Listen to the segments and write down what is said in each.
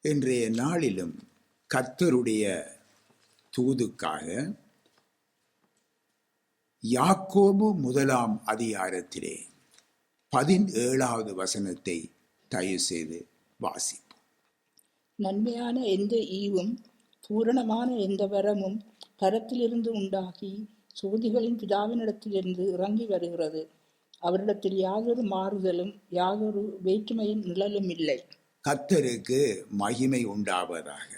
இன்றைய நாளிலும் கர்த்தருடைய தூதுக்காக யாக்கோபு 1 அதிகாரத்திலே 17வது வசனத்தை தயவு செய்து வாசிப்போம். நன்மையான எந்த ஈவும் பூரணமான எந்த வரமும் பரத்திலிருந்து உண்டாகி சோதிகளின் பிதாவினிடத்திலிருந்து இறங்கி வருகிறது. அவரிடத்தில் யாதொரு மாறுதலும் யாதொரு வேற்றுமையின் நிழலும் இல்லை. கர்த்தருக்கு மகிமை உண்டாவதாக.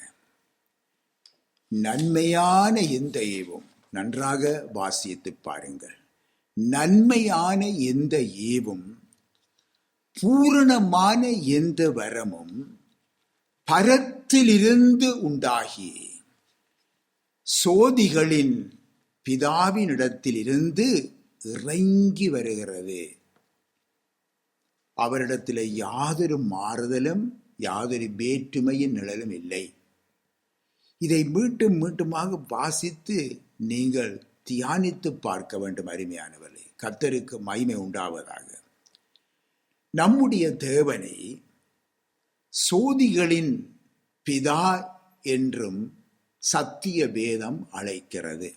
நன்மையான எந்த ஈவும், நன்றாக வாசித்து பாருங்கள். நன்மையான எந்த ஈவும் பூரணமான எந்த வரமும் பரத்திலிருந்து உண்டாகி சோதிகளின் பிதாவினிடத்திலிருந்து இறங்கி வருகிறது. அவரிடத்தில் யாதொரு மாறுதலும் யாதொரு வேற்றுமையின் நிழலும் இல்லை. இதை மீண்டும் மீண்டுமாக வாசித்து நீங்கள் தியானித்து பார்க்க வேண்டும். அருமையானவர்களே, கர்த்தருக்கு மகிமை உண்டாவதாக. நம்முடைய தேவனை சோதிகளின் பிதா என்றும் சத்திய வேதம் அழைக்கிறது.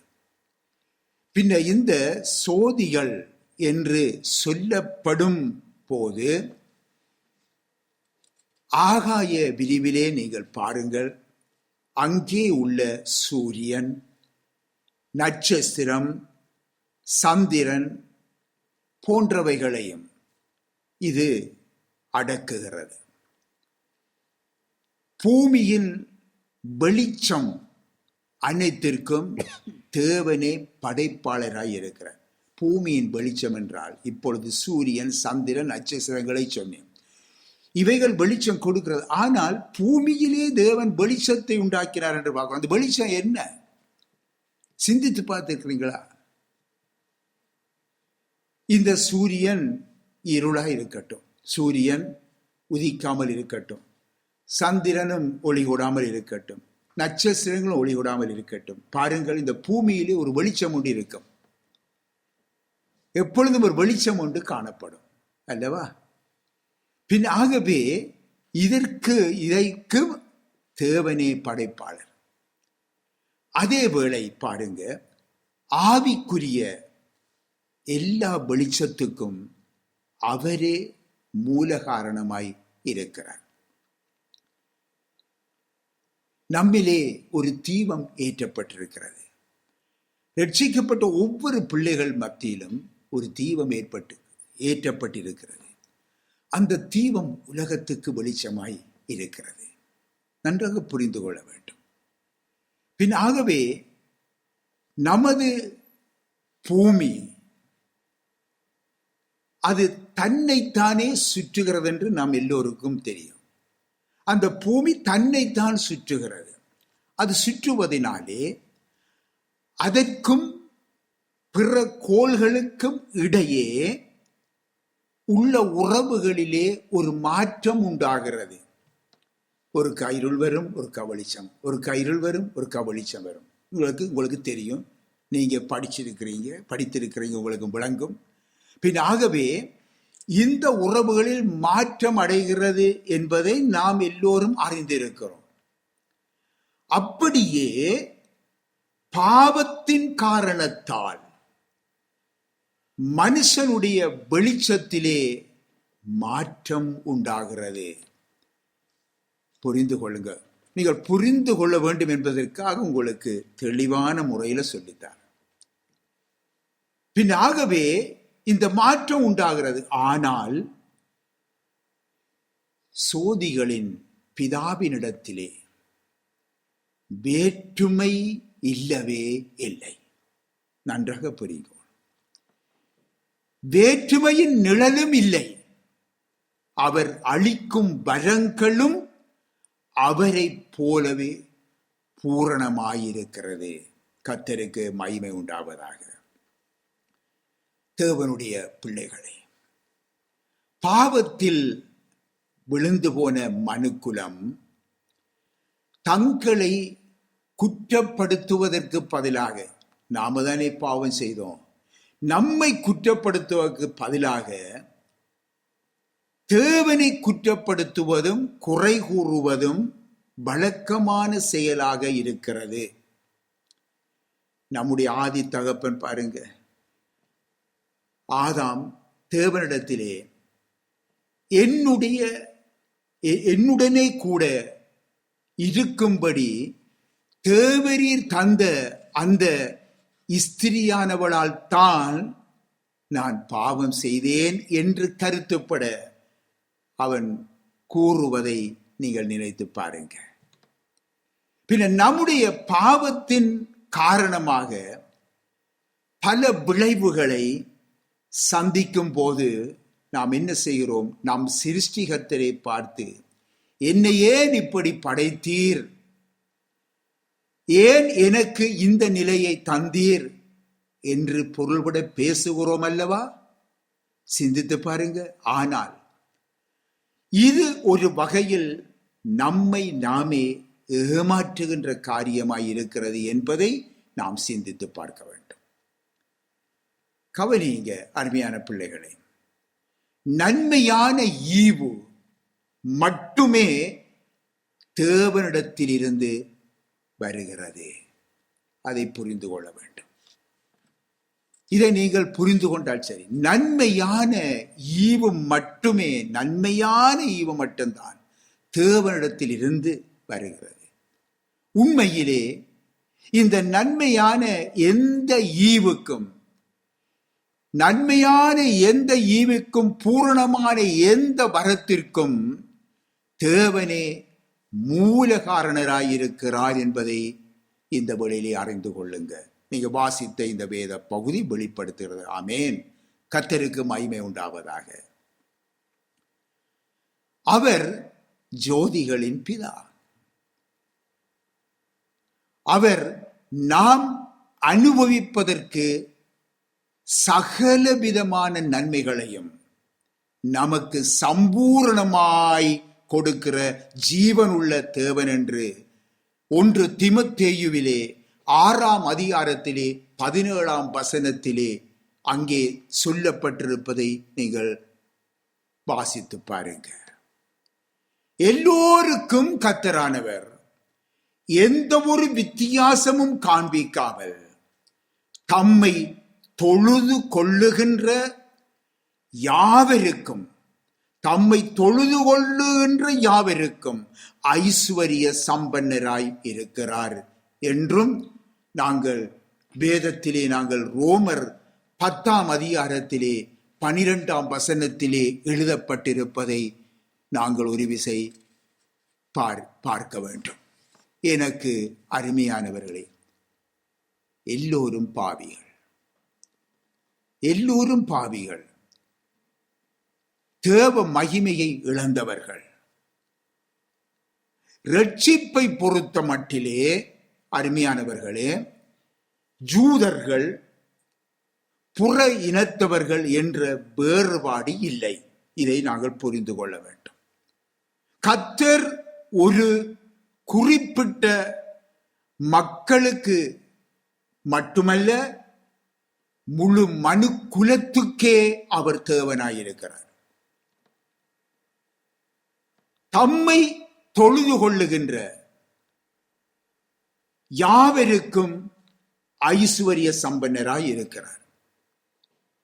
பின்ன இந்த சோதிகள் என்று சொல்லப்படும் போது ஆகாய விரிவிலே நீங்கள் பாருங்கள், அங்கே உள்ள சூரியன், நட்சத்திரம், சந்திரன் போன்றவைகளையும் இது அடக்குகிறது. பூமியின் வெளிச்சம் அனைத்திற்கும் தேவனே படைப்பாளராய் இருக்கிறார். பூமியின் வெளிச்சம் என்றால் இப்பொழுது சூரியன், சந்திரன், நட்சத்திரங்களை சொன்னேன். இவைகள் வெளிச்சம் கொடுக்கிறது. ஆனால் பூமியிலே தேவன் வெளிச்சத்தை உண்டாக்கினார் என்று பார்க்கிறோம். அந்த வெளிச்சம் என்ன? சிந்தித்து பார்த்திருக்கிறீங்களா? இந்த சூரியன் இருளாய் இருக்கட்டும், சூரியன் உதிக்காமல் இருக்கட்டும், சந்திரனும் ஒளி கூடாமல் இருக்கட்டும், நட்சத்திரங்களும் ஒளி கூடாமல் இருக்கட்டும். பாருங்கள், இந்த பூமியிலே ஒரு வெளிச்சம் ஒன்று இருக்கும். எப்பொழுதும் ஒரு வெளிச்சம் ஒன்று காணப்படும் அல்லவா? பின் ஆகவே இதற்கு தேவனே படைப்பாளர். அதே வேளை பாருங்க, ஆவிக்குரிய எல்லா வெளிச்சத்துக்கும் அவரே மூல காரணமாய் இருக்கிறார். நம்மிலே ஒரு தீபம் ஏற்றப்பட்டிருக்கிறது. ரட்சிக்கப்பட்ட ஒவ்வொரு பிள்ளைகள் மத்தியிலும் ஒரு தீபம் ஏற்றப்பட்டிருக்கிறது. அந்த தீபம் உலகத்துக்கு வெளிச்சமாய் இருக்கிறது. நன்றாக புரிந்து கொள்ள வேண்டும். பின் ஆகவே நமது பூமி அது தன்னைத்தானே சுற்றுகிறது என்று நாம் எல்லோருக்கும் தெரியும். அந்த பூமி தன்னைத்தான் சுற்றுகிறது. அது சுற்றுவதனாலே அதற்கும் பிற கோள்களுக்கும் இடையே உள்ள உறவுகளிலே ஒரு மாற்றம் உண்டாகிறது. ஒரு கைருள் வரும், ஒரு கவளிச்சம், ஒரு கைருள் வரும், ஒரு கவளிச்சம் வரும். உங்களுக்கு தெரியும், நீங்க படித்திருக்கிறீங்க, உங்களுக்கு விளங்கும். பின் ஆகவே இந்த உறவுகளில் மாற்றம் அடைகிறது என்பதை நாம் எல்லோரும் அறிந்திருக்கிறோம். அப்படியே பாவத்தின் காரணத்தால் மனுஷனுடைய வெளிச்சத்திலே மாற்றம் உண்டாகிறது. புரிந்து கொள்ளுங்க. நீங்கள் புரிந்து கொள்ள வேண்டும் என்பதற்காக உங்களுக்கு தெளிவான முறையில் சொல்லித்தார். பின் ஆகவே இந்த மாற்றம் உண்டாகிறது. ஆனால் சோதிகளின் பிதாவினிடத்திலே வேற்றுமை இல்லவே இல்லை. நன்றாக புரியும். வேற்றுமையின் நிழலும் இல்லை. அவர் அளிக்கும் வரங்களும் அவரை போலவே பூரணமாயிருக்கிறது. கர்த்தருக்கு மகிமை உண்டாவதாக. தேவனுடைய பிள்ளைகளே, பாவத்தில் விழுந்து போன மனுக்குலம் தங்களை குற்றப்படுத்துவதற்கு பதிலாக, நாம தானே பாவம் செய்தோம், நம்மை குற்றப்படுத்துவதற்கு பதிலாக தேவனை குற்றப்படுத்துவதும் குறை கூறுவதும் வழக்கமான செயலாக இருக்கிறது. நம்முடைய ஆதி தகப்பன் பாருங்க, ஆதாம் தேவனிடத்திலே என்னுடனே கூட இருக்கும்படி தேவரீர் தந்த அந்த ஸ்திரியானவளால் தான் நான் பாவம் செய்தேன் என்று கருத்துப்பட அவன் கூறுவதை நீங்கள் நினைத்து பாருங்க. பின்ன நம்முடைய பாவத்தின் காரணமாக பல விளைவுகளை சந்திக்கும் போது நாம் என்ன செய்கிறோம்? நாம் சிருஷ்டிகர்த்தரை பார்த்து, என்னை ஏன் இப்படி படைத்தீர், ஏன் எனக்கு இந்த நிலையை தந்தீர் என்று பொருள்பட பேசுகிறோம் அல்லவா? சிந்தித்து பாருங்க. ஆனால் இது ஒரு வகையில் நம்மை நாமே ஏமாற்றுகின்ற காரியமாய் இருக்கிறது என்பதை நாம் சிந்தித்து பார்க்க வேண்டும். கவனிங்க அருமையான பிள்ளைகளே, நன்மையான ஈவு மட்டுமே தேவனிடத்திலிருந்து வருகிறது. அதை புரிந்து கொள்ள வேண்டும். இதை நீங்கள் புரிந்து கொண்டால் சரி. நன்மையான ஈவு மட்டுமே, நன்மையான ஈவு மட்டும்தான் தேவனிடத்தில் இருந்து வருகிறது. உண்மையிலே இந்த நன்மையான எந்த ஈவுக்கும், நன்மையான எந்த ஈவுக்கும், பூரணமான எந்த வரத்திற்கும் தேவனே மூல காரணராயிருக்கிறார் என்பதை இந்த வேளையிலே அறிந்து கொள்ளுங்க. நீங்க வாசித்த இந்த வேத பகுதி வெளிப்படுத்துகிறது. ஆமேன். கர்த்தருக்கு மகிமை உண்டாவதாக. அவர் ஜோதிகளின் பிதா. அவர் நாம் அனுபவிப்பதற்கு சகல விதமான நன்மைகளையும் நமக்கு சம்பூரணமாய் கொடுக்கிற ஜீவனுள்ள தேவன் என்று 1 தீமோத்தேயுவிலே 6ஆம் அதிகாரத்திலே 17ஆம் வசனத்திலே அங்கே சொல்லப்பட்டிருப்பதை நீங்கள் வாசித்து பாருங்க. எல்லோருக்கும் கர்த்தரானவர் எந்த ஒரு வித்தியாசமும் காண்பிக்காமல் தம்மை தொழுது கொள்ளுகின்ற யாவருக்கும், தம்மை தொழுது கொள்ளுகின்ற யாவருக்கும் ஐஸ்வர்ய சம்பன்னராய் இருக்கிறார் என்றும் நாங்கள் வேதத்திலே, நாங்கள் ரோமர் 10ஆம் அதிகாரத்திலே 12ஆம் வசனத்திலே எழுதப்பட்டிருப்பதை நாங்கள் ஒரு விசை பார்க்க வேண்டும். எனக்கு அருமையானவர்களே, எல்லோரும் பாவிகள், எல்லோரும் பாவிகள், தேவ மகிமையை இழந்தவர்கள். ரட்சிப்பை பொறுத்த மட்டிலே அருமையானவர்களே, ஜூதர்கள் புற இனத்தவர்கள் என்ற வேறுபாடு இல்லை. இதை நாங்கள் புரிந்து கொள்ள வேண்டும். கர்த்தர் ஒரு குறிப்பிட்ட மக்களுக்கு மட்டுமல்ல, முழு மனு குலத்துக்கே அவர் தேவனாயிருக்கிறார். தம்மை தொழுது கொள்ளுகின்ற யாவருக்கும் ஐஸ்வர்ய சம்பன்னராய் இருக்கிறார்.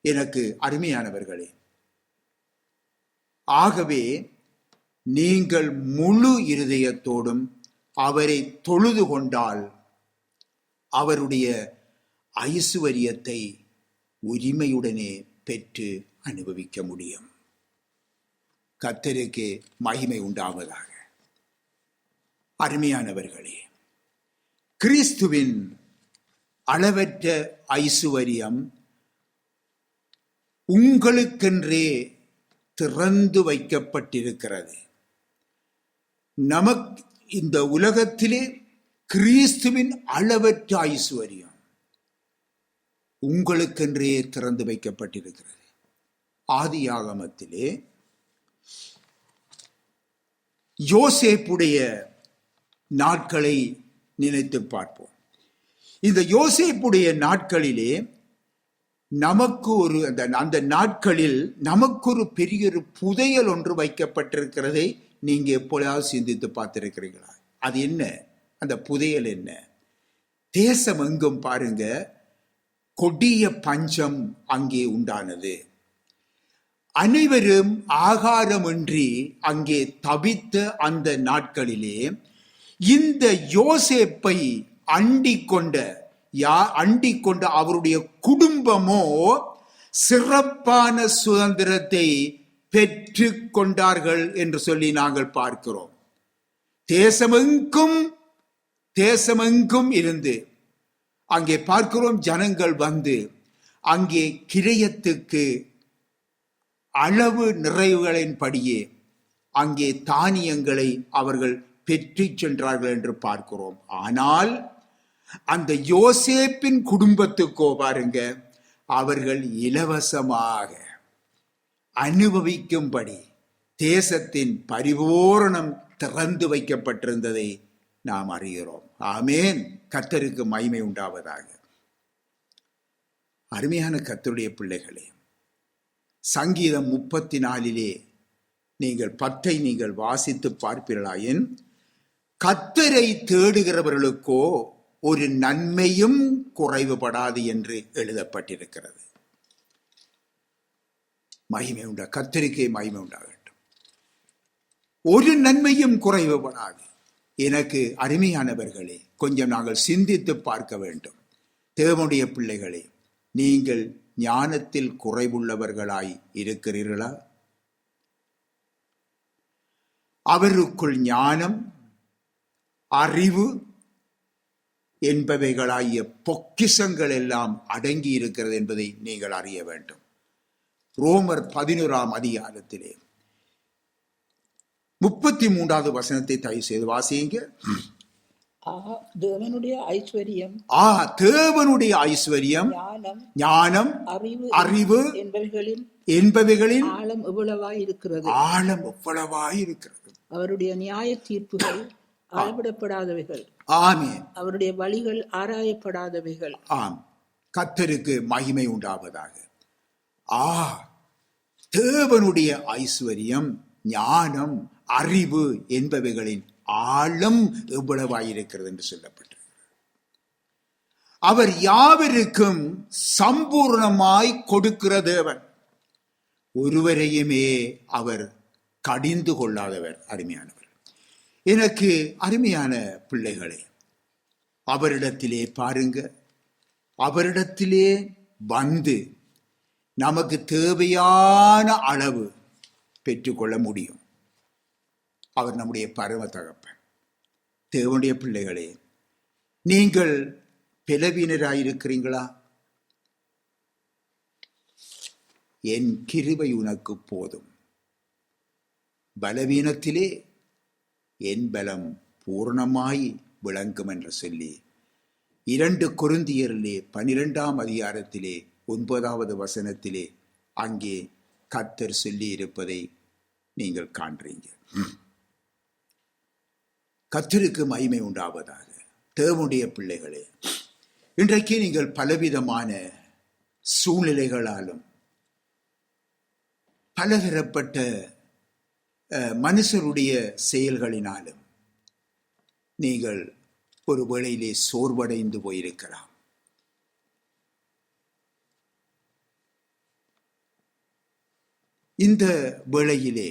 எனக்கு அருமையானவர்களே, ஆகவே நீங்கள் முழு இருதயத்தோடும் அவரை தொழுது கொண்டால் அவருடைய ஐசுவரியத்தை உரிமையுடனே பெற்று அனுபவிக்க முடியும். கர்த்தருக்கு மகிமை உண்டாவதாக. அருமையானவர்களே, கிறிஸ்துவின் அளவற்ற ஐசுவரியம் உங்களுக்கென்றே திறந்து வைக்கப்பட்டிருக்கிறது. நமக்கு இந்த உலகத்திலே கிறிஸ்துவின் அளவற்ற ஐஸ்வர்யம் உங்களுக்கென்றே திறந்து வைக்கப்பட்டிருக்கிறது. ஆதியாகமத்திலே யோசேப்புடைய நாட்களை நினைத்து பார்ப்போம். இந்த யோசேப்புடைய நாட்களிலே நமக்கு ஒரு அந்த நாட்களில் நமக்கு ஒரு பெரிய ஒரு புதையல் ஒன்று வைக்கப்பட்டிருக்கிறதை நீங்க எப்பொழுதாவது சிந்தித்து பார்த்திருக்கிறீங்களா? அது என்ன? அந்த புதையல் என்ன? தேசம் எங்கும் பாருங்க, கொடிய பஞ்சம் அங்கே உண்டானது. அனைவரும் ஆகாரமின்றி அங்கே தவித்த அந்த நாட்களிலே இந்த யோசேப்பை அண்டிக் கொண்ட அவருடைய குடும்பமோ சிறப்பான சுதந்திரத்தை பெற்று கொண்டார்கள் என்று சொல்லி நாங்கள் பார்க்கிறோம். தேசமெங்கும் இருந்து அங்கே பார்க்கிறோம், ஜனங்கள் வந்து அங்கே கிரயத்துக்கு அளவு நிறைவுகளின்படியே அங்கே தானியங்களை அவர்கள் பெற்று சென்றார்கள் என்று பார்க்கிறோம். ஆனால் அந்த யோசேப்பின் குடும்பத்துக்கோ பாருங்க, அவர்கள் இலவசமாக அனுபவிக்கும்படி தேசத்தின் பரிபூரணம் திறந்து வைக்கப்பட்டிருந்ததை நாம் அறிகிறோம். ஆமேன். கர்த்தருக்கு மகிமை உண்டாவதாக. அருமையான கர்த்தருடைய பிள்ளைகளே, சங்கீதம் 34 நீங்கள் 10 நீங்கள் வாசித்து பார்ப்பீர்களாயின், கர்த்தரை தேடுகிறவர்களுக்கோ ஒரு நன்மையும் குறைவுபடாது என்று எழுதப்பட்டிருக்கிறது. மகிமை உண்டா, கர்த்தருக்கே மகிமை உண்டாகட்டும். ஒரு நன்மையும் குறைவுபடாது. எனக்கு அருமையானவர்களே, கொஞ்சம் நாங்கள் சிந்தித்து பார்க்க வேண்டும். தேவனுடைய பிள்ளைகளே, நீங்கள் ஞானத்தில் குறைவுள்ளவர்களாய் இருக்கிறீர்களா? அவருக்குள் ஞானம், அறிவு என்பவைகளாகிய பொக்கிஷங்கள் எல்லாம் அடங்கி இருக்கிறது என்பதை நீங்கள் அறிய வேண்டும். ரோமர் 11ஆம் அதிகாரத்திலே 33வது வசனத்தை தயவு செய்து வாசியுங்க. தேவனுடைய ஐஸ்வர்யம், தேவனுடைய ஐஸ்வர்யம், ஞானம், அறிவு என்பவைகளின் ஆழம் எவ்வளவாய் இருக்கிறது. அவருடைய நியாய தீர்ப்புகள் அளவிடப்படாதவைகள். ஆமென். அவருடைய வழிகள் ஆராயப்படாதவைகள். ஆம். கர்த்தருக்கு மகிமை உண்டாவதாக. தேவனுடைய ஐஸ்வர்யம், ஞானம், அறிவு என்பவைகளின் ஆழம் எவ்வளவாயிருக்கிறது என்று சொல்லப்பட்டிருக்கிறது. அவர் யாவருக்கும் சம்பூர்ணமாய் கொடுக்கிற தேவன். ஒருவரையுமே அவர் கடிந்து கொள்ளாதவர். அருமையானவர். எனக்கு அருமையான பிள்ளைகளே, அவரிடத்திலே பாருங்க, அவரிடத்திலே வந்து நமக்கு தேவையான அளவு பெற்றுக்கொள்ள முடியும். அவர் நம்முடைய பரம தகப்பன். தேவனுடைய பிள்ளைகளே, நீங்கள் பலவீனராயிருக்கிறீங்களா? என் கிருபை உனக்கு போதும், பலவீனத்திலே என் பலம் பூர்ணமாய் விளங்கும் என்று சொல்லி 2 கொரிந்தியரிலே 12ஆம் அதிகாரத்திலே 9வது வசனத்திலே அங்கே கர்த்தர் சொல்லி இருப்பதை நீங்கள் காண்றீங்க. கர்த்தருக்கு மகிமை உண்டாவதாக. தேவனுடைய பிள்ளைகளே, இன்றைக்கு நீங்கள் பலவிதமான சூழ்நிலைகளாலும் பலதரப்பட்ட மனுஷருடைய செயல்களினாலும் நீங்கள் ஒரு வேளையிலே சோர்வடைந்து போயிருக்கலாம். இந்த வேளையிலே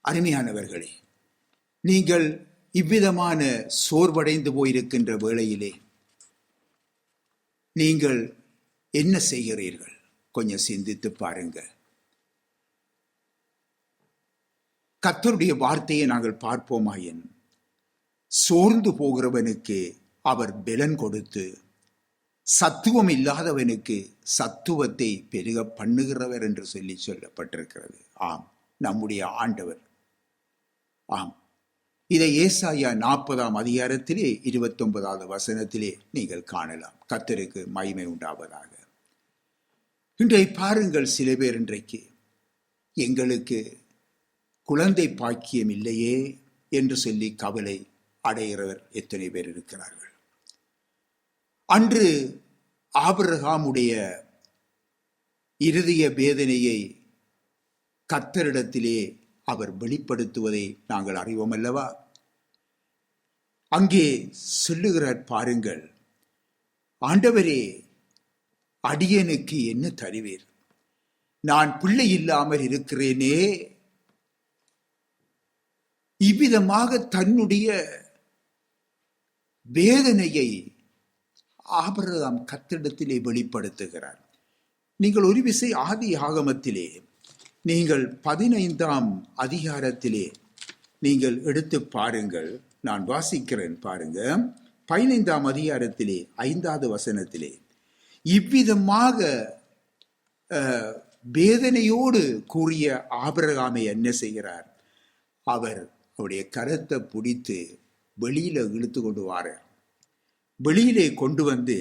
அருமையானவர்களே, நீங்கள் இவ்விதமான சோர்வடைந்து போயிருக்கின்ற வேளையிலே நீங்கள் என்ன செய்கிறீர்கள்? கொஞ்சம் சிந்தித்து பாருங்க. கர்த்தருடைய வார்த்தையை நாங்கள் பார்ப்போமாயின், சோர்ந்து போகிறவனுக்கு அவர் பலன் கொடுத்து சத்துவம் இல்லாதவனுக்கு சத்துவத்தை பெருக பண்ணுகிறவர் என்று சொல்லி சொல்லப்பட்டிருக்கிறது. ஆம், நம்முடைய ஆண்டவர். ஆம், இதை ஏசாயா 40ஆம் அதிகாரத்திலே 29வது வசனத்திலே நீங்கள் காணலாம். கர்த்தருக்கு மகிமை உண்டாவதாக. இன்றை பாருங்கள், சில பேர் இன்றைக்கு எங்களுக்கு குழந்தை பாக்கியம் இல்லையே என்று சொல்லி கவலை அடைகிறவர் எத்தனை பேர் இருக்கிறார்கள். அன்று ஆபிரகாமுடைய இருதய வேதனையை கர்த்தரிடத்திலே அவர் வெளிப்படுத்துவதை நாங்கள் அறிவோம் அல்லவா? அங்கே சொல்லுகிறார் பாருங்கள், ஆண்டவரே, அடியனுக்கு என்ன தருவீர்? நான் பிள்ளை இல்லாமல் இருக்கிறேனே. இவ்விதமாக தன்னுடைய வேதனையை ஆபிரகாம் கர்த்தரிடத்திலே வெளிப்படுத்துகிறார். நீங்கள் ஒரு விசை ஆதி ஆகமத்திலே நீங்கள் 15ஆம் அதிகாரத்திலே நீங்கள் எடுத்து பாருங்கள். நான் வாசிக்கிறேன் பாருங்க. 15ஆம் அதிகாரத்திலே 5வது வசனத்திலே இவ்விதமாக வேதனையோடு கூறிய ஆபிரகாமை என்ன செய்கிறார்? அவர் அவருடைய கரத்தை பிடித்து வெளியில இழுத்து கொண்டு வாரார். வெளியிலே கொண்டு வந்து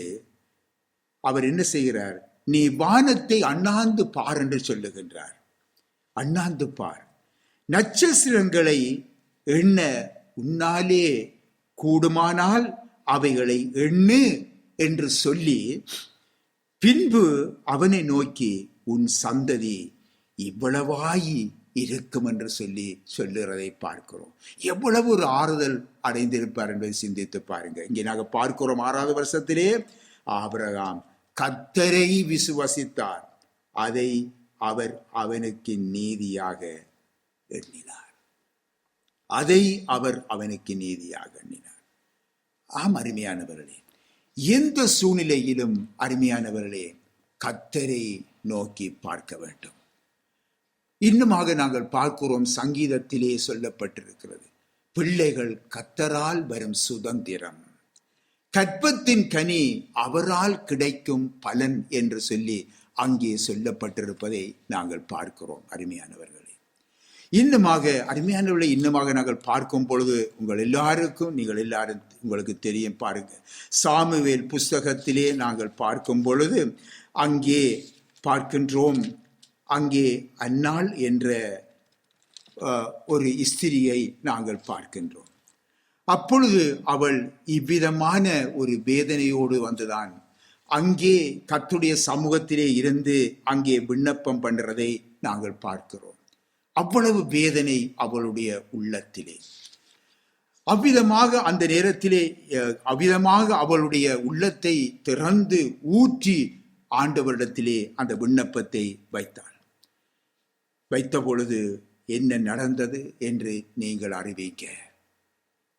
அவர் என்ன செய்கிறார்? நீ வானத்தை அண்ணாந்து பார் என்று சொல்லுகின்றார். அண்ணாந்து பார், நட்சத்திரங்களை எண்ண உன்னாலே கூடுமானால் அவைகளை எண்ணு என்று சொல்லி, பின்பு அவனை நோக்கி உன் சந்ததி இவ்வளவாயி இருக்கும் என்று சொல்லி சொல்லுறதை பார்க்கிறோம். எவ்வளவு ஒரு ஆறுதல் அடைந்திருப்பார் என்பதை சிந்தித்து பாருங்க. இங்கே நாங்கள் பார்க்கிறோம் 6வது வருஷத்திலே ஆபிரகாம் கர்த்தரை விசுவசித்தார், அதை அவர் அவனுக்கு நீதியாக எண்ணினார். அதை அவர் அவனுக்கு நீதியாக எண்ணினார். ஆம் அருமையானவர்களே, எந்த சூழ்நிலையிலும் அருமையானவர்களே கர்த்தரை நோக்கி பார்க்க வேண்டும். இன்னுமாக நாங்கள் பார்க்கிறோம், சங்கீதத்திலே சொல்லப்பட்டிருக்கிறது, பிள்ளைகள் கர்த்தரால் வரும் சுதந்திரம், கற்பத்தின் கனி அவரால் கிடைக்கும் பலன் என்று சொல்லி அங்கே சொல்லப்பட்டிருப்பதை நாங்கள் பார்க்கிறோம். அருமையானவர்களே, இன்னுமாக நாங்கள் பார்க்கும் பொழுது உங்கள் எல்லாருக்கும் உங்களுக்கு தெரியும் பாருங்க. சாமுவேல் புஸ்தகத்திலே நாங்கள் பார்க்கும் பொழுது அங்கே பார்க்கின்றோம், அங்கே அன்னாள் என்ற ஒரு ஸ்திரியை நாங்கள் பார்க்கின்றோம். அப்பொழுது அவள் இவ்விதமான ஒரு வேதனையோடு வந்துதான் அங்கே கர்த்தருடைய சமூகத்திலே இருந்து அங்கே விண்ணப்பம் பண்றதை நாங்கள் பார்க்கிறோம். அவ்வளவு வேதனை அவளுடைய உள்ளத்திலே. அவ்விதமாக அந்த நேரத்திலே அவளுடைய உள்ளத்தை திறந்து ஊற்றி ஆண்டவரிடத்திலே அந்த விண்ணப்பத்தை வைத்த பொழுது என்ன நடந்தது என்று நீங்கள் அறிவிக்க.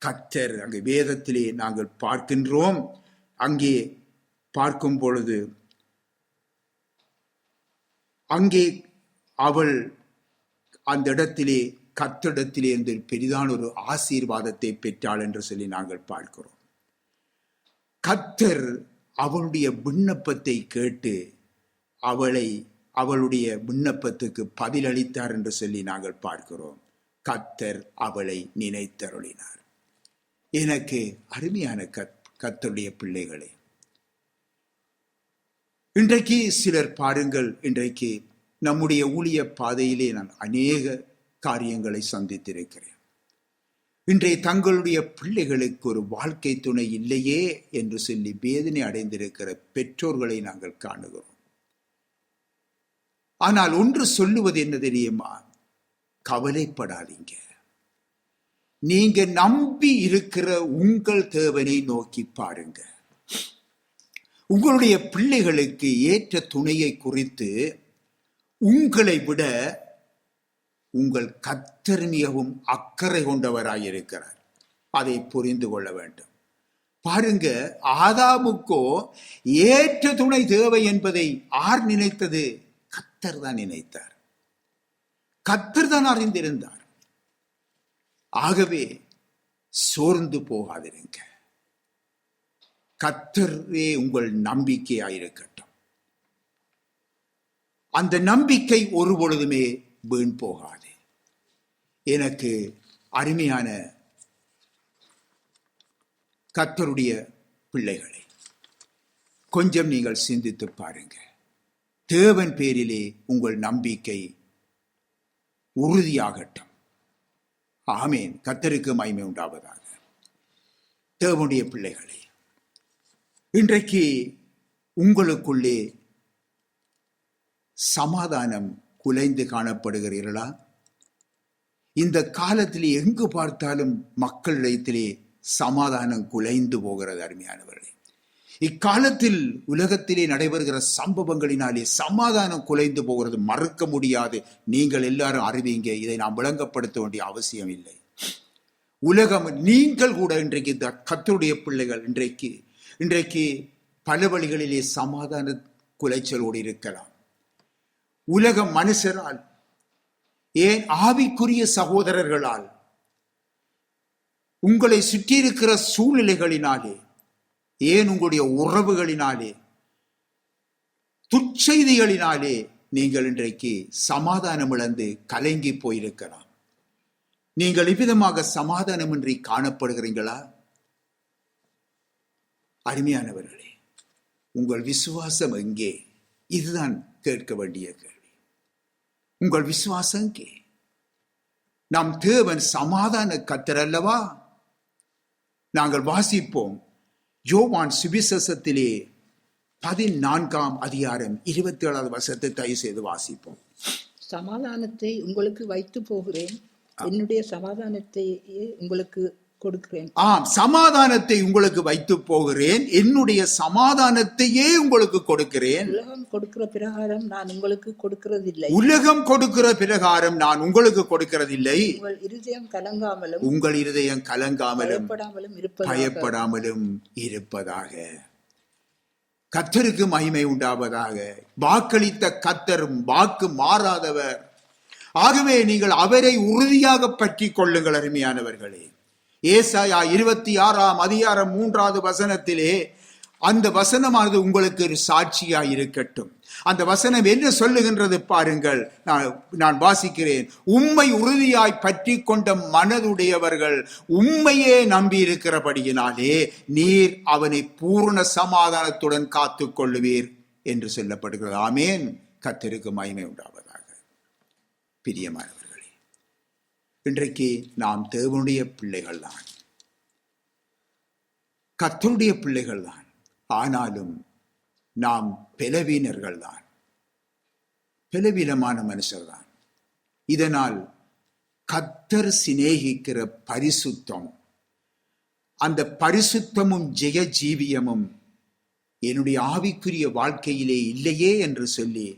கர்த்தர் அங்கே வேதத்திலே நாங்கள் பார்க்கின்றோம். அங்கே பார்க்கும் பொழுது அங்கே அவள் அந்த இடத்திலே கர்த்தரிடத்திலே இருந்து பெரிதான ஒரு ஆசீர்வாதத்தை பெற்றாள் என்று சொல்லி நாங்கள் பார்க்கிறோம். கர்த்தர் அவளுடைய விண்ணப்பத்தை கேட்டு அவளுடைய விண்ணப்பத்துக்கு பதிலளித்தார் என்று சொல்லி நாங்கள் பார்க்கிறோம். கர்த்தர் அவளை நினைத்தருளினார். எனக்கு அருமையான கர்த்தருடைய பிள்ளைகளே, இன்றைக்கு சிலர் பாருங்கள், இன்றைக்கு நம்முடைய ஊழிய பாதையிலே நான் அநேக காரியங்களை சந்தித்திருக்கிறேன். இன்றைய தங்களுடைய பிள்ளைகளுக்கு ஒரு வாழ்க்கை துணை இல்லையே என்று சொல்லி வேதனை அடைந்திருக்கிற பெற்றோர்களை நாங்கள் காணுகிறோம். ஆனால் ஒன்று சொல்லுவது என்ன தெரியுமா? கவலைப்படாதீங்க. நீங்க நம்பி இருக்கிற உங்கள் தேவனை நோக்கி பாருங்க. உங்களுடைய பிள்ளைகளுக்கு ஏற்ற துணையை குறித்து உங்களை விட உங்கள் கர்த்தர் மிகவும் அக்கறை கொண்டவராயிருக்கிறார். அதை புரிந்து கொள்ள வேண்டும். பாருங்க, ஆதாமுக்கோ ஏற்ற துணை தேவை என்பதை யார் நினைத்தது? கர்த்தர் தான் நினைத்தார். கர்த்தர் தான் அறிந்திருந்தார். ஆகவே சோர்ந்து போகாதிருங்க. கர்த்தரே உங்கள் நம்பிக்கையாயிருக்கட்டும். அந்த நம்பிக்கை ஒரு பொழுதுமே வீண் போகாது. எனக்கு அருமையான கர்த்தருடைய பிள்ளைகளை, கொஞ்சம் நீங்கள் சிந்தித்து பாருங்க. தேவன் பேரிலே உங்கள் நம்பிக்கை உறுதியாகட்டும். ஆமேன். கர்த்தருக்கு மகிமை உண்டாவதாக. தேவனுடைய பிள்ளைகளே, இன்றைக்கு உங்களுக்குள்ளே சமாதானம் குலைந்து காணப்படுகிறீர்களா? இந்த காலத்திலே எங்கு பார்த்தாலும் மக்களிடத்திலே சமாதானம் குலைந்து போகிறது. அருமையானவர்களே, இக்காலத்தில் உலகத்திலே நடைபெறுகிற சம்பவங்களினாலே சமாதானம் குலைந்து போகிறது, மறுக்க முடியாது. நீங்கள் எல்லாரும் அறிவீங்க, இதை நாம் விளங்கப்படுத்த வேண்டிய அவசியம் இல்லை. உலகம், நீங்கள் கூட இன்றைக்கு கர்த்தருடைய பிள்ளைகள் இன்றைக்கு பல வழிகளிலே சமாதான குலைச்சலோடு இருக்கலாம். உலகம் மனுஷரால், ஏன் ஆவிக்குரிய சகோதரர்களால், உங்களை சுற்றியிருக்கிற சூழ்நிலைகளினாலே, ஏன் உங்களுடைய உறவுகளினாலே, துச்செய்திகளினாலே நீங்கள் இன்றைக்கு சமாதானம் இழந்து கலங்கி போயிருக்கலாம். நீங்கள் இவ்விதமாக சமாதானமின்றி காணப்படுகிறீங்களா? அருமையானவர்களே, உங்கள் விசுவாசம் எங்கே? இதுதான் கேட்க வேண்டிய கேள்வி. உங்கள் விசுவாசம் எங்கே? நம் தேவன் சமாதான கர்த்தர் அல்லவா? நாங்கள் வாசிப்போம், யோவான் சுவிசேஷத்திலே 14ஆம் அதிகாரம் 27வது வசனத்தை தயவு செய்து வாசிப்போம். சமாதானத்தை உங்களுக்கு வைத்து போகிறேன், என்னுடைய சமாதானத்தையே உங்களுக்கு கொடுக்கிறேன். ஆம், சமாதானத்தை உங்களுக்கு வைத்து போகிறேன், என்னுடைய சமாதானத்தையே உங்களுக்கு கொடுக்கிறேன். உலகம் கொடுக்கிற பிரகாரம் நான் உங்களுக்கு கொடுக்கிறதில்லை. உலகம் கொடுக்கிற பிரகாரம் நான் உங்களுக்கு கொடுக்கிறதில்லை. உங்கள் இருதயம் கலங்காமலும், உங்கள் இருதயம் கலங்காமலும் பயப்படாமலும் இருப்பதாக. கர்த்தருக்கு மகிமை உண்டாவதாக. வாக்களித்த கர்த்தரும் வாக்கு மாறாதவர். ஆகவே நீங்கள் அவரை உறுதியாக பற்றி கொள்ளுங்கள். அருமையானவர்களே, ஏசாயா 26ஆம் அதிகாரம் 3வது வசனத்திலே அந்த வசனமானது உங்களுக்கு ஒரு சாட்சியாய் இருக்கட்டும். அந்த வசனம் என்ன சொல்லுகின்றது பாருங்கள், நான் வாசிக்கிறேன். உம்மை உறுதியாய் பற்றி கொண்ட மனதுடையவர்கள் உம்மையே நம்பி இருக்கிறபடியினாலே நீர் அவனை பூர்ண சமாதானத்துடன் காத்து கொள்ளுவீர் என்று சொல்லப்படுகிறது. ஆமேன். கர்த்தருக்கு மகிமை உண்டாவதாக. பிரியமானவர்களே, இன்றைக்கு நாம் தேவனுடைய பிள்ளைகள் தான், கர்த்தருடைய பிள்ளைகள் தான். ஆனாலும் நாம் பலவீனர்கள் தான், பலவீனமான மனுஷர் தான். இதனால் கர்த்தர் சிநேகிக்கிற பரிசுத்தம், அந்த பரிசுத்தமும் ஜெய ஜீவியமும் என்னுடைய ஆவிக்குரிய வாழ்க்கையிலே இல்லையே என்று சொல்லி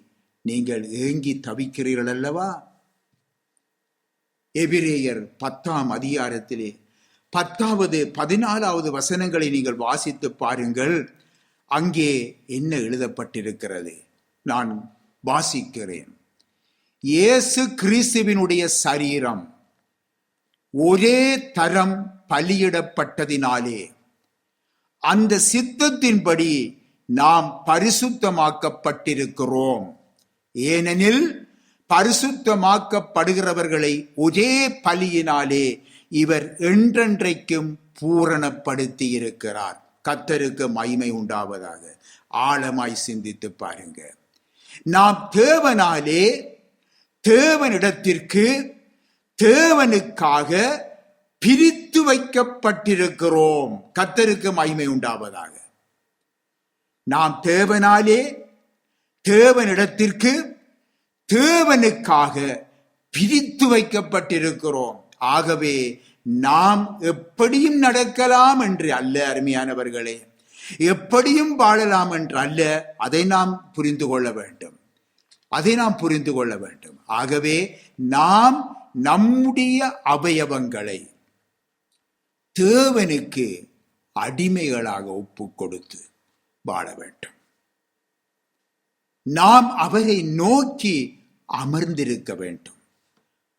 நீங்கள் ஏங்கி தவிக்கிறீர்கள் அல்லவா? எபிரேயர் 10ஆம் அதிகாரத்திலே 10வது 14வது வசனங்களை நீங்கள் வாசித்து பாருங்கள். அங்கே என்ன எழுதப்பட்டிருக்கிறது? நான் வாசிக்கிறேன். இயேசு கிறிஸ்துவினுடைய சரீரம் ஒரே தரம் பலியிடப்பட்டதினாலே அந்த சித்தத்தின்படி நாம் பரிசுத்தமாக்கப்பட்டிருக்கிறோம். ஏனெனில் பரிசுத்தமாக்கப்படுகிறவர்களை ஒரே பலியினாலே இவர் என்றென்றைக்கும் பூரணப்படுத்தி இருக்கிறார். கர்த்தருக்கு மகிமை உண்டாவதாக. ஆழமாய் சிந்தித்து பாருங்க. நாம் தேவனாலே தேவனிடத்திற்கு தேவனுக்காக பிரித்து வைக்கப்பட்டிருக்கிறோம். கர்த்தருக்கு மகிமை உண்டாவதாக. நாம் தேவனாலே தேவனிடத்திற்கு தேவனுக்காக பிரித்து வைக்கப்பட்டிருக்கிறோம். ஆகவே நாம் எப்படியும் நடக்கலாம் என்று அல்ல, அருமையானவர்களே, எப்படியும் வாழலாம் என்று அல்ல. அதை நாம் புரிந்து கொள்ள வேண்டும். ஆகவே நாம் நம்முடைய அவயவங்களை தேவனுக்கு அடிமைகளாக ஒப்பு கொடுத்து வாழ வேண்டும். நாம் அவரை நோக்கி அமர்ந்திருக்க வேண்டும்.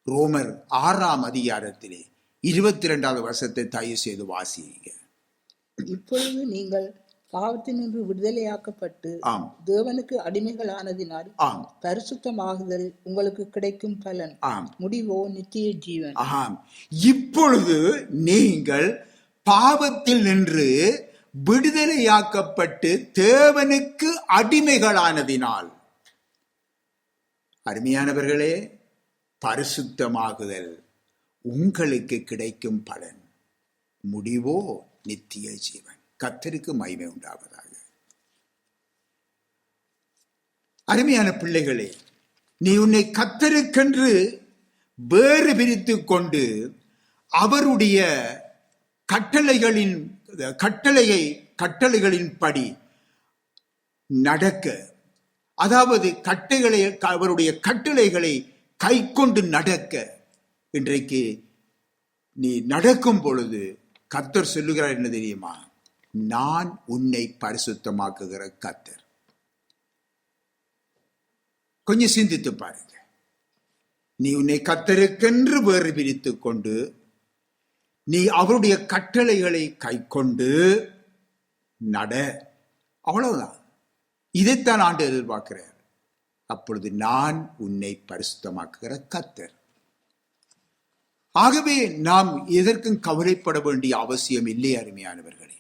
ரோமர் 6ஆம் அதிகாரத்திலே 22வது வசனத்தை தயவு செய்து வாசியுங்க. இப்பொழுது நீங்கள் பாவத்தினின்று விடுதலையாக்கப்பட்டு தேவனுக்கு அடிமைகளானதினால் பரிசுத்தமாகுதல் உங்களுக்கு கிடைக்கும் பலன், முடிவோ நித்திய ஜீவன். இப்பொழுது நீங்கள் பாவத்தில் நின்று விடுதலையாக்கப்பட்டு தேவனுக்கு அடிமைகளானதினால், அருமையானவர்களே, பரிசுத்தமாகுதல் உங்களுக்கு கிடைக்கும் பலன், முடிவோ நித்திய ஜீவன். கர்த்தருக்கு மகிமை உண்டாவதாக. அருமையான பிள்ளைகளே, நீ உன்னை கர்த்தருக்கென்று வேறு பிரித்து கொண்டு அவருடைய கட்டளைகளின்படி நடக்க, அதாவது அவருடைய கட்டளைகளை கை கொண்டு நடக்க, இன்றைக்கு நீ நடக்கும் பொழுது கர்த்தர் சொல்லுகிறார் என்ன தெரியுமா? நான் உன்னை பரிசுத்தமாக்குகிற கர்த்தர். கொஞ்சம் சிந்தித்து பாருங்க. நீ உன்னை கர்த்தருக்கென்று வேறு பிரித்து கொண்டு நீ அவருடைய கட்டளைகளை கை கொண்டு நட, அவ்வளவுதான். இதைத்தான் ஆண்டு எதிர்பார்க்கிறார். அப்பொழுது நான் உன்னை பரிசுத்தமாக்குகிற கர்த்தர். ஆகவே நாம் எதற்கும் கவலைப்பட வேண்டிய அவசியம் இல்லை அருமையானவர்களே.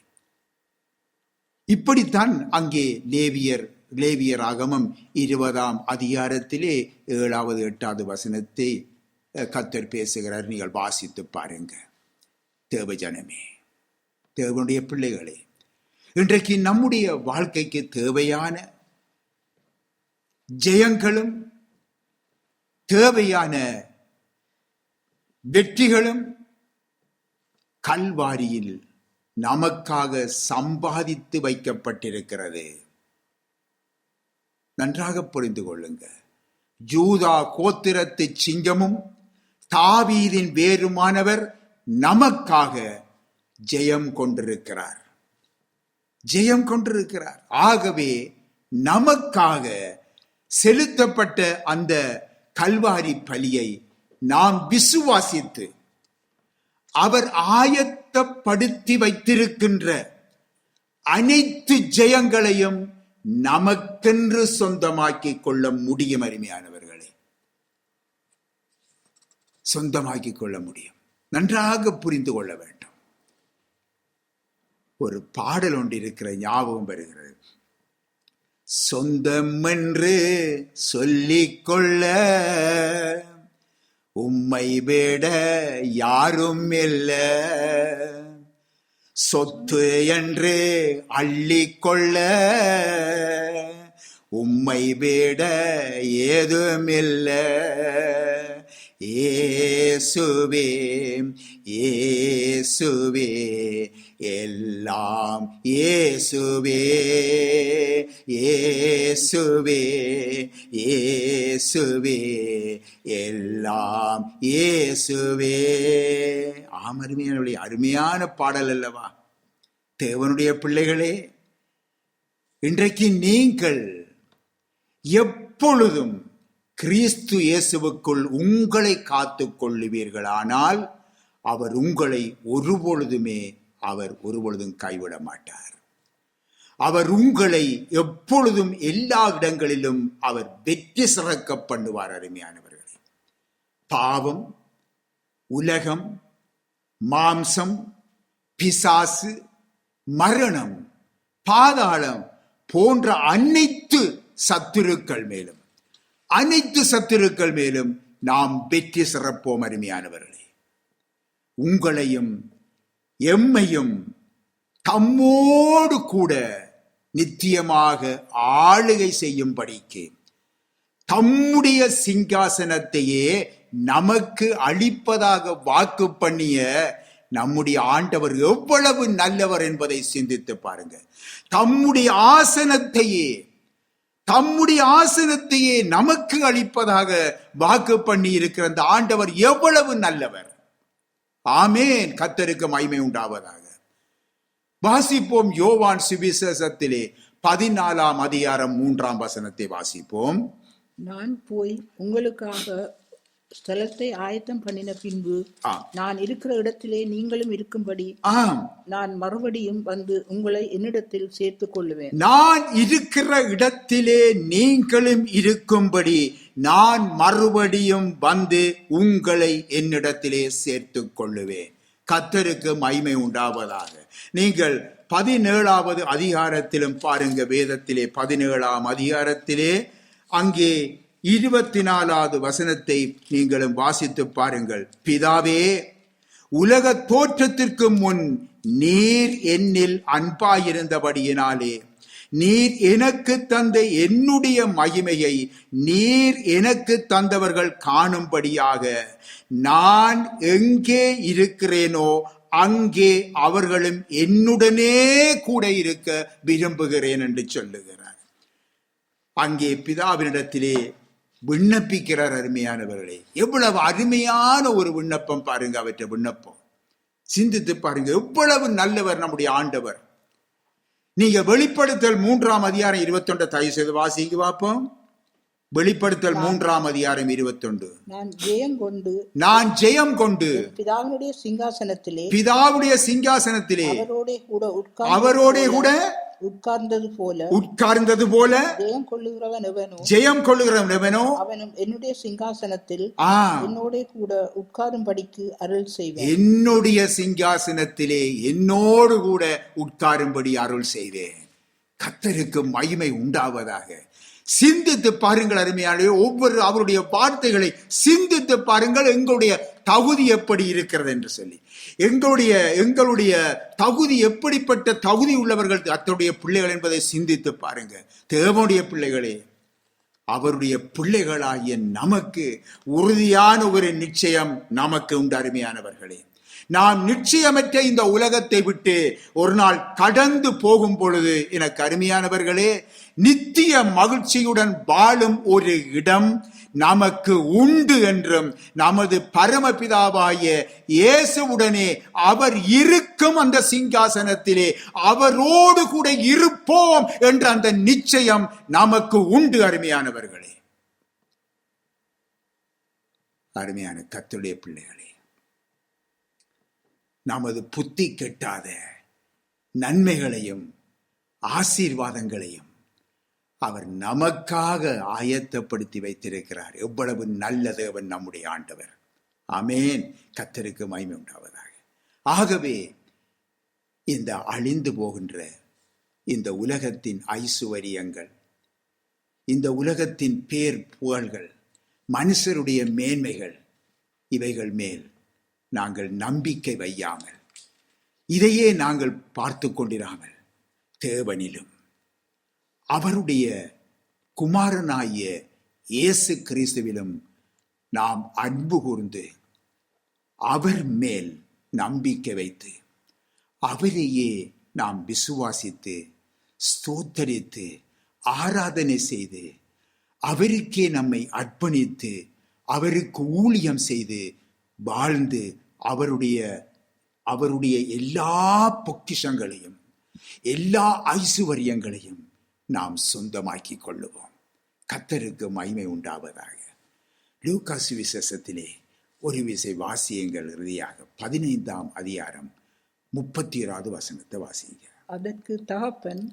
இப்படித்தான் அங்கே லேவியர் ஆகமம் 20ஆம் அதிகாரத்திலே 7வது 8வது வசனத்தை கர்த்தர் பேசுகிறார். நீங்கள் வாசித்து பாருங்க. தேவஜனமே, தேவனுடைய பிள்ளைகளே, இன்றைக்கு நம்முடைய வாழ்க்கைக்கு தேவையான ஜெயங்களும் தேவையான வெற்றிகளும் கல்வாரியில் நமக்காக சம்பாதித்து வைக்கப்பட்டிருக்கிறது. நன்றாக புரிந்து கொள்ளுங்க. யூதா கோத்திரத்து சிங்கமும் தாவீதின் வேறுமானவர் நமக்காக ஜெயம் கொண்டிருக்கிறார். ஆகவே நமக்காக செலுத்தப்பட்ட அந்த கல்வாரி பலியை நாம் விசுவாசித்து அவர் ஆயத்தப்படுத்தி வைத்திருக்கின்ற அனைத்து ஜெயங்களையும் நமக்கென்று சொந்தமாக்கிக் கொள்ள முடியும். அருமையானவர்களே, சொந்தமாக்கிக் கொள்ள முடியும். நன்றாக புரிந்து கொள்ள வேண்டும். ஒரு பாடல் ஒன்று இருக்கிற ஞாபகம் வருகிறது. சொந்தம் என்று சொல்லிக்கொள்ள உம்மை விட யாரும் இல்ல, சொத்து என்று அள்ளிக்கொள்ள உம்மை விட ஏதுமில்ல. இயேசுவே இயேசுவே எல்லாம் இயேசுவே, இயேசுவே இயேசுவே எல்லாம் இயேசுவே. அருமையான பாடல் அல்லவா? தேவனுடைய பிள்ளைகளே, இன்றைக்கு நீங்கள் எப்பொழுதும் கிறிஸ்து இயேசுவுக்குள் உங்களை காத்துக் கொள்ளுவீர்களானால் அவர் உங்களை ஒருபொழுதும் கைவிட மாட்டார். அவர் உங்களை எப்பொழுதும் எல்லா இடங்களிலும் அவர் வெற்றி சிறக்க பண்ணுவார். அருமையானவர்களே, பாவம், உலகம், மாம்சம், பிசாசு, மரணம், பாதாளம் போன்ற அனைத்து சத்துருக்கள் மேலும் நாம் வெற்றி சிறப்போம். அருமையானவர்களே, உங்களையும் எம்மையும் தம்மோடு கூட நித்தியமாக ஆளுகை செய்யும்படிக்கு தம்முடைய சிங்காசனத்தையே நமக்கு அளிப்பதாக வாக்கு பண்ணிய நம்முடைய ஆண்டவர் எவ்வளவு நல்லவர் என்பதை சிந்தித்து பாருங்க. தம்முடைய ஆசனத்தையே நமக்கு அளிப்பதாக வாக்கு பண்ணி இருக்கிற அந்த ஆண்டவர் எவ்வளவு நல்லவர். ஆமேன். கர்த்தருக்கு மகிமை உண்டாவதாக. வாசிப்போம். யோவான் சுவிசேஷத்திலே 14ஆம் அதிகாரம் 3ஆம் வசனத்தை வாசிப்போம். நான் போய் உங்களுக்காக ஸ்தலத்தை ஆயத்தம் பண்ணின பின்பு நான் இருக்கிற இடத்திலே நீங்களும் இருக்கும்படி நான் மறுபடியும் வந்து உங்களை என்னிடத்தில் சேர்த்துக் கொள்ளுவேன். நான் இருக்கிற இடத்திலே நீங்களும் இருக்கும்படி நான் மறுபடியும் வந்து உங்களை என்னிடத்திலே சேர்த்துக் கொள்ளுவேன். கர்த்தருக்கு மகிமை உண்டாவதாக. நீங்கள் 17வது அதிகாரத்திலும் பாருங்க. வேதத்திலே 17ஆம் அதிகாரத்திலே அங்கே 24வது வசனத்தை நீங்களும் வாசித்து பாருங்கள். பிதாவே, உலக தோற்றத்திற்கு முன் நீர் என்னில் அன்பாயிருந்தபடியினாலே நீர் எனக்கு தந்த என்னுடைய மகிமையை நீர் எனக்கு தந்தவர்கள் காணும்படியாக நான் எங்கே இருக்கிறேனோ அங்கே அவர்களும் என்னுடனே கூட இருக்க விரும்புகிறேன் என்று சொல்லுகிறார். அங்கே பிதாவினிடத்திலே விண்ணப்பிக்கிறார். அருமையானவர்களே, எவ்வளவு அருமையான ஒரு விண்ணப்பம் பாருங்க. அவற்றை விண்ணப்பம் சிந்தித்து பாருங்க. எவ்வளவு நல்லவர் நம்முடைய ஆண்டவர். நீங்க வெளிப்படுத்தல் 3ஆம் அதிகாரம் 21 தயவு செய்து வாசிங்க பார்ப்போம். வெளிப்படுத்தல் 3ஆம் அதிகாரம் 21. நான் ஜெயம் கொண்டு பிதாவுடைய சிங்காசனத்திலே அவரோட கூட உட்கார்ந்தது போல ஜெயம் கொள்ளுகிறவன் எவனோ அவனும் என்னுடைய சிங்காசனத்தில் என்னோட கூட உட்காரும்படிக்கு அருள் செய்வேன். என்னுடைய சிங்காசனத்திலே என்னோடு கூட உட்காரும்படி அருள் செய்வேன். கர்த்தருக்கு மகிமை உண்டாவதாக. சிந்தித்து பாருங்கள் அருமையானே, ஒவ்வொரு அவருடைய வார்த்தைகளை சிந்தித்து பாருங்கள். எங்களுடைய தகுதி எப்படி இருக்கிறது என்று சொல்லி, எங்களுடைய தகுதி எப்படிப்பட்ட தகுதி உள்ளவர்கள் அத்தனுடைய பிள்ளைகள் என்பதை சிந்தித்து பாருங்க. தேவனுடைய பிள்ளைகளே, அவருடைய பிள்ளைகளாகிய நமக்கு உறுதியான ஒரு நிச்சயம் நமக்கு உண்டு. அருமையானவர்களே, நாம் நிச்சயமற்ற இந்த உலகத்தை விட்டு ஒரு நாள் கடந்து போகும் பொழுது எனக்கு அருமையானவர்களே, நித்திய மகிழ்ச்சியுடன் வாழும் ஒரு இடம் நமக்கு உண்டு என்றும் நமது பரமபிதாவாகிய இயேசுவுடனே அவர் இருக்கும் அந்த சிங்காசனத்திலே அவரோடு கூட இருப்போம் என்ற அந்த நிச்சயம் நமக்கு உண்டு. அருமையானவர்களே, அருமையான கர்த்தருடைய பிள்ளைகளே, நமது புத்தி கெட்டாத நன்மைகளையும் ஆசீர்வாதங்களையும் அவர் நமக்காக ஆயத்தப்படுத்தி வைத்திருக்கிறார். எவ்வளவு நல்ல தேவன் நம்முடைய ஆண்டவர். ஆமென். கர்த்தருக்கு மகிமை உண்டாவதாக. ஆகவே இந்த அழிந்து போகின்ற இந்த உலகத்தின் ஐசுவரியங்கள், இந்த உலகத்தின் பேர் புகழ்கள், மனுஷருடைய மேன்மைகள், இவைகள் மேல் நாங்கள் நம்பிக்கை வையாமல், இதையே நாங்கள் பார்த்து கொண்டிராமல், தேவனிலும் அவருடைய குமாரனாகிய இயேசு கிறிஸ்துவிலும் நாம் அன்பு கூர்ந்து அவர் மேல் நம்பிக்கை வைத்து அவரையே நாம் விசுவாசித்து ஸ்தோத்தரித்து ஆராதனை செய்து அவருக்கே நம்மை அர்ப்பணித்து அவருக்கு ஊழியம் செய்து வாழ்ந்து அவருடைய எல்லா பொக்கிஷங்களையும் எல்லா ஐசுவரியங்களையும் நாம் சொந்தமாக்கி கொள்ளுவோம். கர்த்தருக்கு மகிமை உண்டாவதாக. லூக்கா சுவிசேஷத்திலே ஒரு விசை வாசியங்கள் இறுதியாக 15ஆம் அதிகாரம் 31வது வசனத்தை வாசிங்க. அதற்கு தகப்பன்,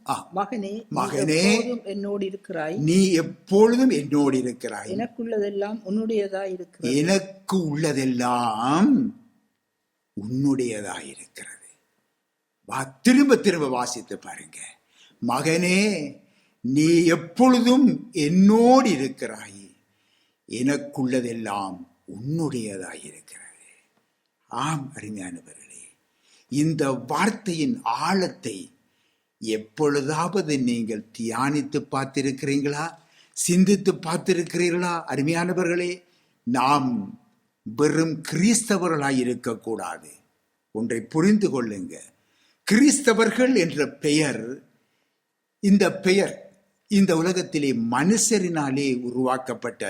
மகனே என்னோடு இருக்கிறாய், நீ எப்பொழுதும் என்னோடு இருக்கிறாய், எனக்குள்ளதெல்லாம் உன்னுடையதாய் இருக்கிறது, எனக்கு உள்ளதெல்லாம் உன்னுடையதாய் இருக்கிறது. திரும்ப திரும்ப வாசித்து பாருங்க. மகனே, நீ எப்பொழுதும் என்னோடு இருக்கிறாய், எனக்குள்ளதெல்லாம் உன்னுடையதாய் இருக்கிறது. ஆம் அருமையானவர்களே, இந்த வார்த்தையின் ஆழத்தை எப்பொழுதாவது நீங்கள் தியானித்து பார்த்திருக்கிறீங்களா? சிந்தித்து பார்த்திருக்கிறீர்களா? அருமையானவர்களே, நாம் வெறும் கிறிஸ்தவர்களாய் இருக்கக்கூடாது. ஒன்றை புரிந்து கொள்ளுங்க. கிறிஸ்தவர்கள் என்ற பெயர், இந்த பெயர் இந்த உலகத்திலே மனுஷரினாலே உருவாக்கப்பட்ட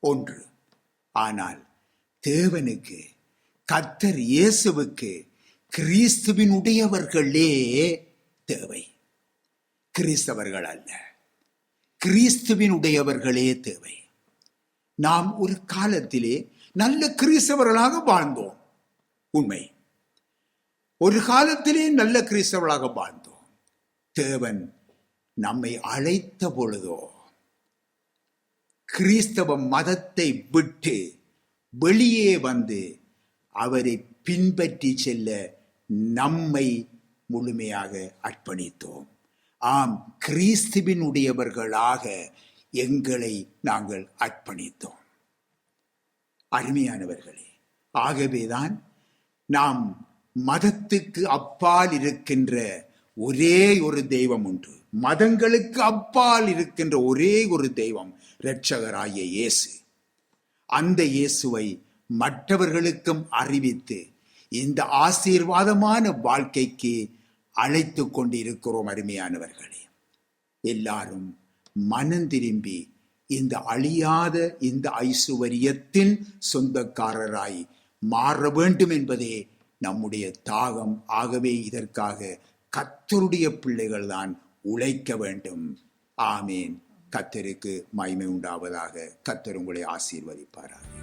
ஒன்று. ஆனால் தேவனுக்கு, கர்த்தர் இயேசுவுக்கு கிறிஸ்துவின் உடையவர்களே தேவை, கிறிஸ்தவர்கள் அல்ல. கிறிஸ்துவின் உடையவர்களே தேவை. நாம் ஒரு காலத்திலே நல்ல கிறிஸ்தவர்களாக வாழ்ந்தோம், உண்மை. ஒரு காலத்திலே நல்ல கிறிஸ்தவர்களாக வாழ்ந்தோம். தேவன் நம்மை அழைத்த பொழுதோ கிறிஸ்தவ மதத்தை விட்டு வெளியே வந்து அவரை பின்பற்றி செல்ல நம்மை முழுமையாக அர்ப்பணித்தோம். ஆம், கிறிஸ்துவின் உடையவர்களாக எங்களை நாங்கள் அர்ப்பணித்தோம். அருமையானவர்களே, ஆகவேதான் நாம் மதத்துக்கு அப்பால் இருக்கின்ற ஒரே ஒரு தெய்வம் உண்டு. மதங்களுக்கு அப்பால் இருக்கின்ற ஒரே ஒரு தெய்வம் இரட்சகராகிய இயேசு. அந்த இயேசுவை மற்றவர்களுக்கும் அறிவித்து இந்த ஆசீர்வாதமான வாழ்க்கைக்கு அழைத்து கொண்டு இருக்கிறோம். அருமையானவர்களே, எல்லாரும் மனம் திரும்பி இந்த அழியாத இந்த ஐசுவரியத்தின் சொந்தக்காரராய் மாற வேண்டும் என்பதே நம்முடைய தாகம். ஆகவே இதற்காக கர்த்தருடைய பிள்ளைகள் தான் உழைக்க வேண்டும். ஆமேன். கர்த்தருக்கு மகிமை உண்டாவதாக. கர்த்தர் உங்களை ஆசீர்வதிப்பாராக.